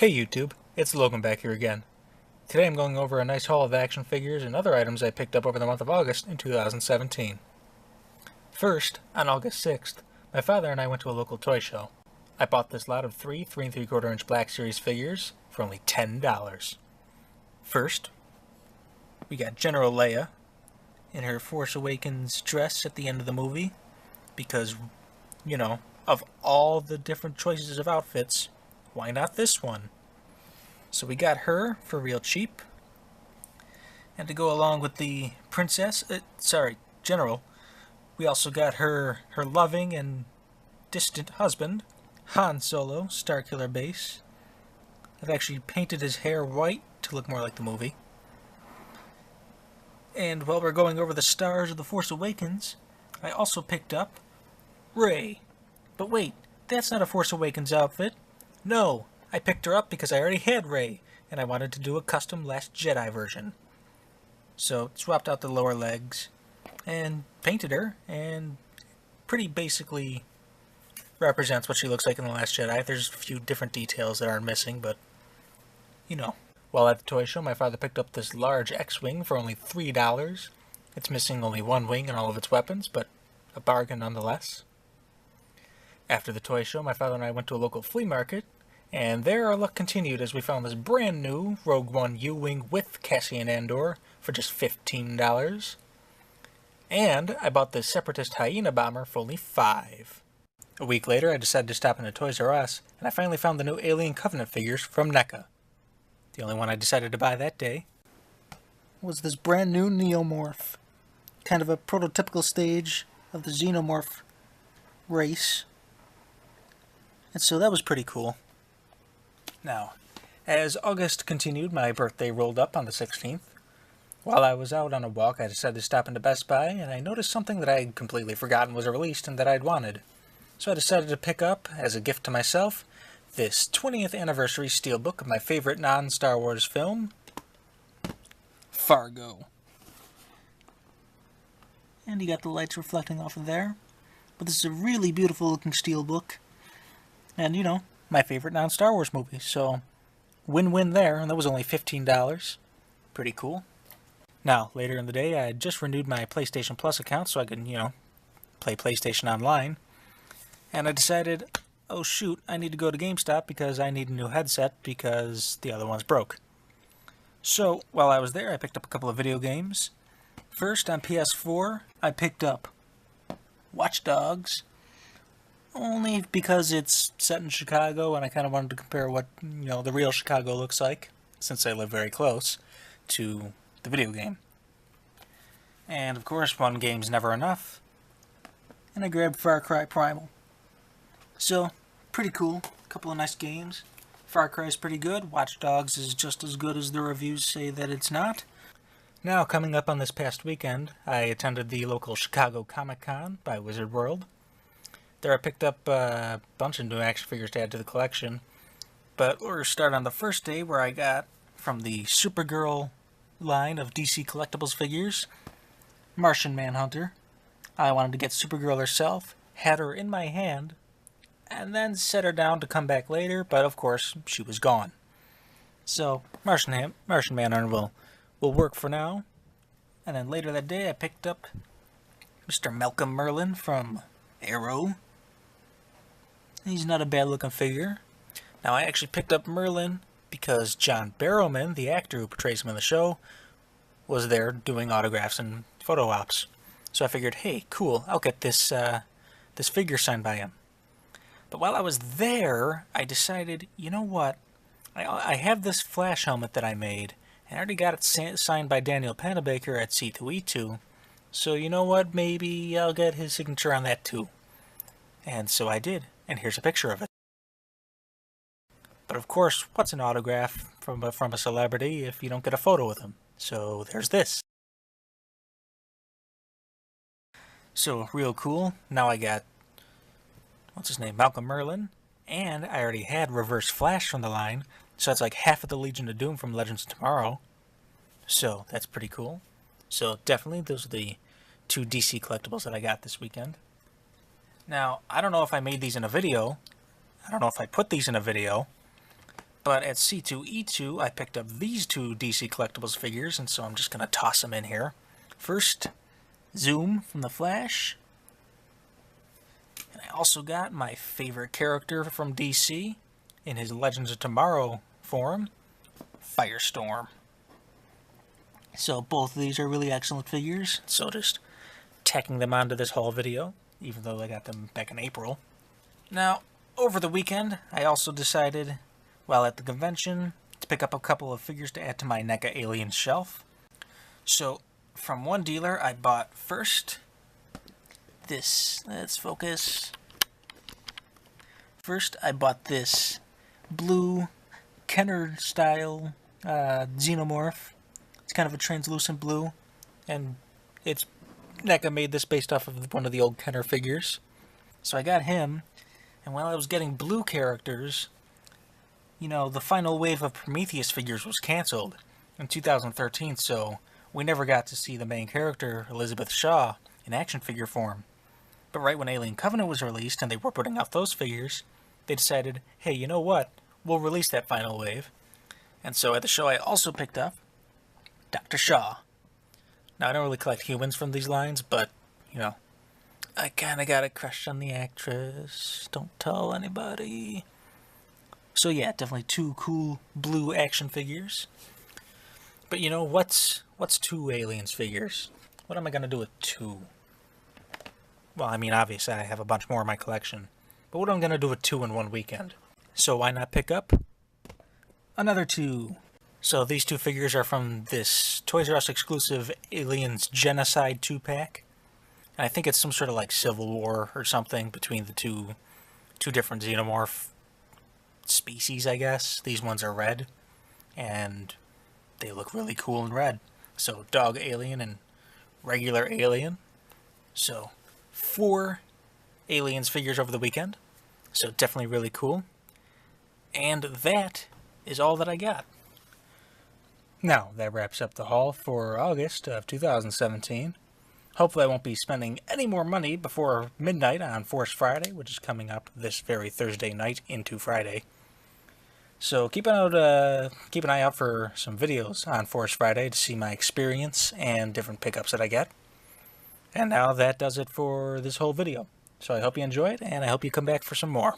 Hey YouTube, it's Logan back here again. Today I'm going over a nice haul of action figures and other items I picked up over the month of August in 2017. First, on August 6th, my father and I went to a local toy show. I bought this lot of three 3 3/4 inch Black Series figures for only $10. First, we got General Leia in her Force Awakens dress at the end of the movie, because, of all the different choices of outfits, why not this one? So we got her for real cheap. And to go along with the General, we also got her loving and distant husband, Han Solo, Starkiller Base. I've actually painted his hair white to look more like the movie. And while we're going over the stars of The Force Awakens, I also picked up Rey. But wait, that's not a Force Awakens outfit. No, I picked her up because I already had Rey, and I wanted to do a custom Last Jedi version. So, swapped out the lower legs, and painted her, and pretty basically represents what she looks like in The Last Jedi. There's a few different details that are missing, but, While at the toy show, my father picked up this large X-Wing for only $3. It's missing only one wing and all of its weapons, but a bargain nonetheless. After the toy show, my father and I went to a local flea market, and there our luck continued as we found this brand new Rogue One U-Wing with Cassian Andor for just $15. And I bought this Separatist Hyena bomber for only $5. A week later, I decided to stop into Toys R Us, and I finally found the new Alien Covenant figures from NECA. The only one I decided to buy that day was this brand new Neomorph. Kind of a prototypical stage of the Xenomorph race. And so that was pretty cool. Now, as August continued, my birthday rolled up on the 16th. While I was out on a walk, I decided to stop into Best Buy, and I noticed something that I had completely forgotten was released and that I'd wanted. So I decided to pick up, as a gift to myself, this 20th anniversary steelbook of my favorite non-Star Wars film, Fargo. And you got the lights reflecting off of there. But this is a really beautiful looking steelbook. And, my favorite non-Star Wars movie, so win-win there, and that was only $15. Pretty cool. Now, later in the day, I had just renewed my PlayStation Plus account so I could, play PlayStation Online. And I decided, oh shoot, I need to go to GameStop because I need a new headset because the other one's broke. So, while I was there, I picked up a couple of video games. First, on PS4, I picked up Watch Dogs. Only because it's set in Chicago and I kind of wanted to compare what, the real Chicago looks like, since I live very close, to the video game. And of course, one game's never enough. And I grabbed Far Cry Primal. So, pretty cool. A couple of nice games. Far Cry's pretty good. Watch Dogs is just as good as the reviews say that it's not. Now, coming up on this past weekend, I attended the local Chicago Comic-Con by Wizard World. There I picked up a bunch of new action figures to add to the collection. But we'll start on the first day where I got, from the Supergirl line of DC Collectibles figures, Martian Manhunter. I wanted to get Supergirl herself, had her in my hand, and then set her down to come back later, but of course, she was gone. So, Martian Manhunter will work for now. And then later that day, I picked up Mr. Malcolm Merlyn from Arrow. He's not a bad-looking figure. Now, I actually picked up Merlyn because John Barrowman, the actor who portrays him in the show, was there doing autographs and photo ops. So I figured, hey, cool, I'll get this figure signed by him. But while I was there, I decided, you know what? I have this Flash helmet that I made, and I already got it signed by Daniel Panabaker at C2E2. So you know what? Maybe I'll get his signature on that too. And so I did, and here's a picture of it. But of course, what's an autograph from a celebrity if you don't get a photo with him? So there's this. So real cool. Now I got, Malcolm Merlyn, and I already had Reverse Flash from the line, so that's like half of the Legion of Doom from Legends of Tomorrow. So that's pretty cool. So definitely those are the two DC collectibles that I got this weekend. Now, I don't know if I made these in a video. I don't know if I put these in a video. But at C2E2, I picked up these two DC Collectibles figures, and so I'm just going to toss them in here. First, Zoom from The Flash. And I also got my favorite character from DC in his Legends of Tomorrow form, Firestorm. So both of these are really excellent figures, so just tacking them onto this haul video, even though I got them back in April. Now, over the weekend, I also decided, while at the convention, to pick up a couple of figures to add to my NECA Aliens shelf. So, from one dealer, I bought first this. Let's focus. First, I bought this blue Kenner-style Xenomorph. It's kind of a translucent blue, and it's NECA made this based off of one of the old Kenner figures. So I got him, and while I was getting blue characters, you know, the final wave of Prometheus figures was canceled in 2013, so we never got to see the main character, Elizabeth Shaw, in action figure form. But right when Alien Covenant was released and they were putting out those figures, they decided, hey, you know what? We'll release that final wave. And so at the show I also picked up Dr. Shaw. Now, I don't really collect humans from these lines, but, you know, I kind of got a crush on the actress. Don't tell anybody. So yeah, definitely two cool blue action figures. But you know, what's two Aliens figures? What am I going to do with two? Well, I mean, obviously I have a bunch more in my collection. But what am I going to do with two in one weekend? So why not pick up another two? So these two figures are from this Toys R Us exclusive Aliens Genocide 2-pack. And I think it's some sort of like civil war or something between the two different xenomorph species, I guess. These ones are red, and they look really cool in red. So Dog Alien and Regular Alien. So 4 Aliens figures over the weekend. So definitely really cool. And that is all that I got. Now, that wraps up the haul for August of 2017. Hopefully I won't be spending any more money before midnight on Force Friday, which is coming up this very Thursday night into Friday. So keep an eye out for some videos on Force Friday to see my experience and different pickups that I get. And now that does it for this whole video. So I hope you enjoyed, and I hope you come back for some more.